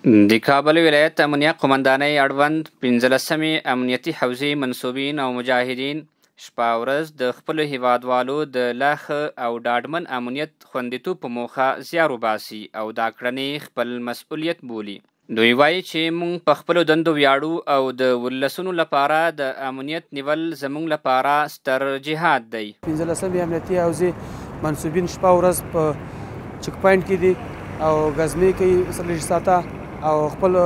د کابل ولایت امنیه قومندانۍ اړوند 15مې امنیتي حوزې منصوبین او مجاهدین شپه ورځ د خپلو هیوادوالو د لا ښه او ډاډمن امنیت خوندیتوب په موخه زیار وباسي او دا کړنې خپل مسؤلیت بولي. دوی وایي چې موږ په خپلو دندو ویاړو او د ولسونو لپاره د امنیت نیول زموږ لپاره ستر جهاد دی. 15مې امنیتي حوزې منصوبین شپه ورځ په چک پاینټ کې دي او ګزمې کوي 40 ساعته او خپل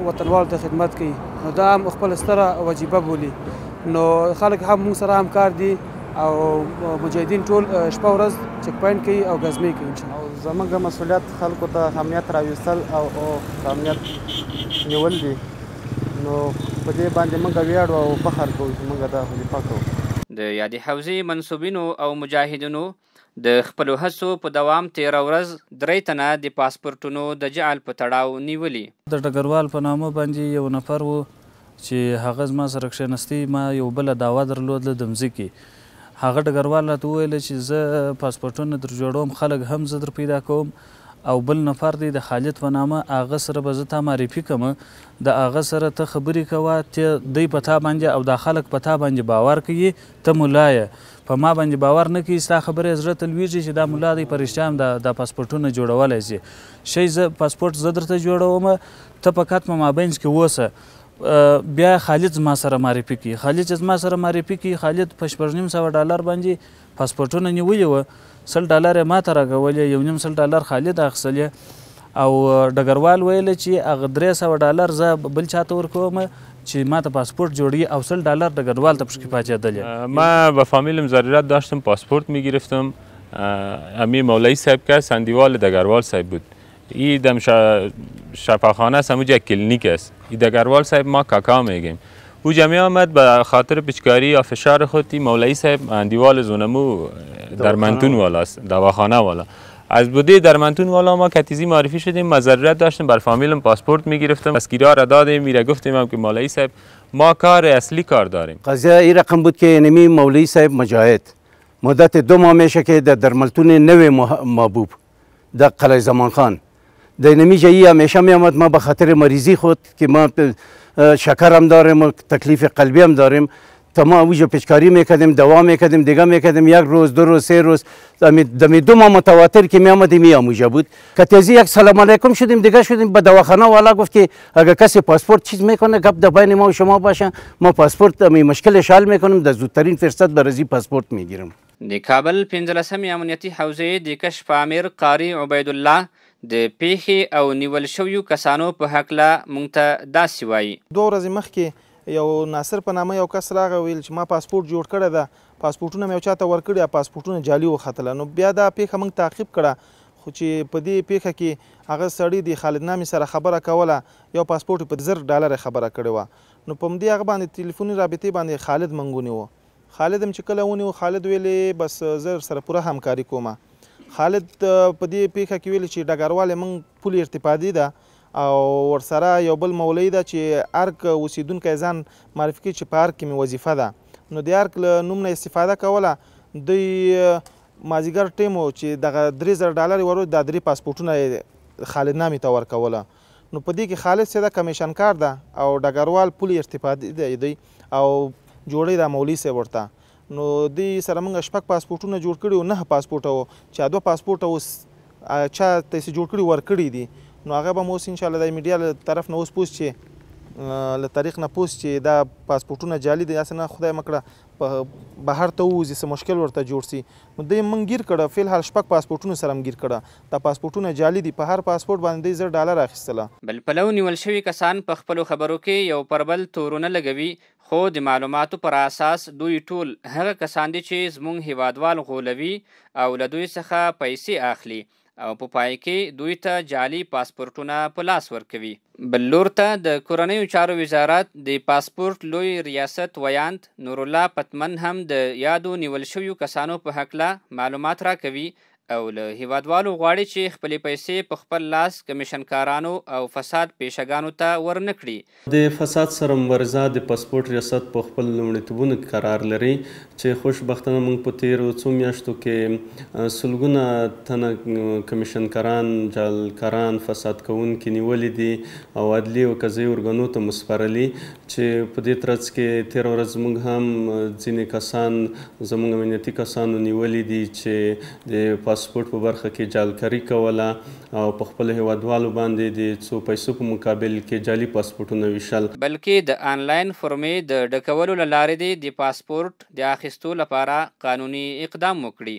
وطنوالو ته خدمت کوي، نو دا هم خپل ستره وجیبه بولي. نو خلک هم موږ سره همکار دي او مجاهدین ټول شپه ورځ چک پاینټ کوي او ګزمې کوي. او زموږ مسؤلیت خلکو ته امنیت راوستل او امنیت نیول دي، نو په دې باندې موږ ویاړو او فخر کوو چې موږ دا وظیفه کوو. د یادې حوزې منصوبینو او مجاهدینو د خپلو هڅو په دوام 13 ورځ 3 تنه د پاسپورټونو د جعل په تړاو نیولي. د ډګروال په نامه باندې یو نفر و چې هغه زما سره کښېنستی، ما یو بله دعوه درلودله د مځکې. هغه ډګروال راته وویله چې زه پاسپورټونه در جوړوم، خلک هم زه در پیدا کوم، او بل نفر دی د خالد په نامه، هغه سره به زه تا معرفي کوم، د هغه سره ته خبرې کوه، دی په تا باندې او دا خلک په تا باندې باور کوي، ته ملا یې، په ما باندې باور نه کوي، ستا خبرې زړه ته لویږي چې دا ملا دی په رښتیا هم دا پاسپورټونه جوړولی شي. شی زه پاسپورټ زه درته جوړوم، ته په کټ مابینځ کې اوسه. بیا خالد زما سره معرفي کوي، خالد چې زما سره معرفي کوي، خالد په $950 باندې پاسپورټونه نیولي وه، $100 یې ماته راکولې، $1.5 خالد اخیستلې، او ډګروال ویله چې هغه $300 زه بل چاته ورکوم چې ما ته پاسپورت جوړی او $100 ډګروال ته پشکی پاچیدلی. من با فامیلم ضرورت داشتم پاسپورت میگرفتم. امی مولایی صاحب که سندیوال دگروال صاحب بود. این دم شفاخانه است، همونجا کلینیک است. این دگروال صاحب ما کاکا میگیم. او جمعی آمد به خاطر پیچکاری یا فشار خودی مولایی صاحب اندیوال زونمو درمنتون والا است، دواخانه والا. از بوده درمنتون والا ما کتیزی معرفی شدیم، ما ضرورت داشتیم بر فامیلم پاسپورت میگرفتم، دستگیرها را دادیم، میره گفتیم هم که مولایی صاحب ما کار اصلی کار داریم. قضیه این رقم بود که نمی مولایی صاحب مجاهد مدت 2 ماه میشه که در درملتون نوی محبوب در قلعه زمان خان در نمی جایی همیشه می آمد. ما به خاطر مریضی خود که ما شکر هم داریم و تکلیف قلبی هم داریم، تا ما اوجا پیچکاری میکردیم، دوا میکردیم، دیگه میکردیم، 1 روز 2 روز 3 روز دمی 2 ماه متواتر که میامدیم میاموجا بود. کتیزی یک سلام علیکم شدیم، دیگه شدیم به دواخانه والا گفت که اگر کسی پاسپورت چیز میکنه گپ در بین ما و شما باشه، ما پاسپورت مشکلش حل میکنیم، در زودترین فرصت برازی پاسپورت میگیرم. د کابل 15مې امنیتي حوزې د کشف امیر قاری عبیدالله د پیښې او نیول شویو کسانو په هکله موږ ته داسې وایي. 2 ورځې مخکې یو ناصر په نامه یو کس راغی، ویل چې ما پاسپورت جوړ کړی ده، پاسپورټونه مې یو چاته ورکړي، پاسپورټونه جعلي وختله. نو بیا دا پیښه موږ تعقیب کړه، خو چې په دې پیښه کې هغه سړي د خالد نامې سره خبره کوله، یو پاسپورټ په $1000 خبره کړې وه. نو په همدې هغه باندې تلیفوني رابطې باندې خالد موږ ونیوه. خالد هم چې کله ونیو، خالد ویلې بس زه سره پوره همکاري کومه. خالد په دې پیښه کې ویل چې ډګروال موږ پول ارتباطي ده او ورسره یو بل مولوی ده چې ارک اوسیدونکی ځان معرفي کوي چې په ارک کې مې وظیفه ده. نو د ارک له نوم نه استفاده کوله. دوی مازدیګر ټیم و چې دغه $3000 یې ورو، دا 3 پاسپورټونه یې خالد نامې ته ورکوله. نو په دې کې خالد صاحب کمیشن کار ده او ډګروال پول ارتباطي دی او جوړی دا مولوي صاحب ورته. نو دوی سره موږ 6 پاسپورټونه جوړ کړي و، 9 پاسپورټه و، چې 2 پاسپورټه اوس چا ته یې جوړ کړي ورکړي دي. نو هغه به مو اوس انشاءالله د میډیا له طرف نه اوس پوست چې له تاریخ نه پوست چې دا پاسپورټونه جعلي دي، هسې نه خدای مکړه په بهر ته ووځي، څه مشکل ورته جوړ سي. نو دوی موږ ګیر کړه، فلحال 6 پاسپورټونو سره هم ګیر کړه. دا پاسپورټونه جعلي دي، په هر پاسپورټ باندې دوی $1000 اخیستله. بل پلو نیول شوي کسان په خپلو خبرو کې یو پر بل تورونه لګوي، خو د معلوماتو پر اساس دوی ټول هغه کسان دي چې زموږ هیوادوال غولوي او له دوی څخه پیسې اخلي او په پای کې دوی ته جعلي پاسپورټونه په لاس ورکوي. بل لور ته د کورنیو چارو وزارت د پاسپورټ لوی ریاست ویاند نورالله پتمن هم د یادو نیول شویو کسانو په هکله معلومات راکوي او له هیوادوالو غواړي چې خپلې پیسې په خپل لاس کمیشنکارانو او فساد پیشهګانو ته ورنکړي. د فساد سره مبارزه د پاسپورت ریاست په خپل لومړیتوبونو کې قرار لري چې خوشبختانه موږ په تیرو څو میاشتو کې سلګونه تنه کمیشنکاران، جالکاران، فساد کوونکي نیولي دي او عدلي او قضایي ارګانو ته مسپارلي چې په دې ترڅ کې تېره ورځ موږ هم ځینې کسان زموږ امنیتي کسانو نیولي دي چې د پاسپورت په برخه کې جالکاري کوله او په خپل هیوادوالو باندې د څو پیسو په مقابل کې جعلي پاسپورټونه ویشل. بلکې د آنلاین فورمې د ډکولو له لارې د پاسپورت د اخیستو لپاره قانوني اقدام وکړي.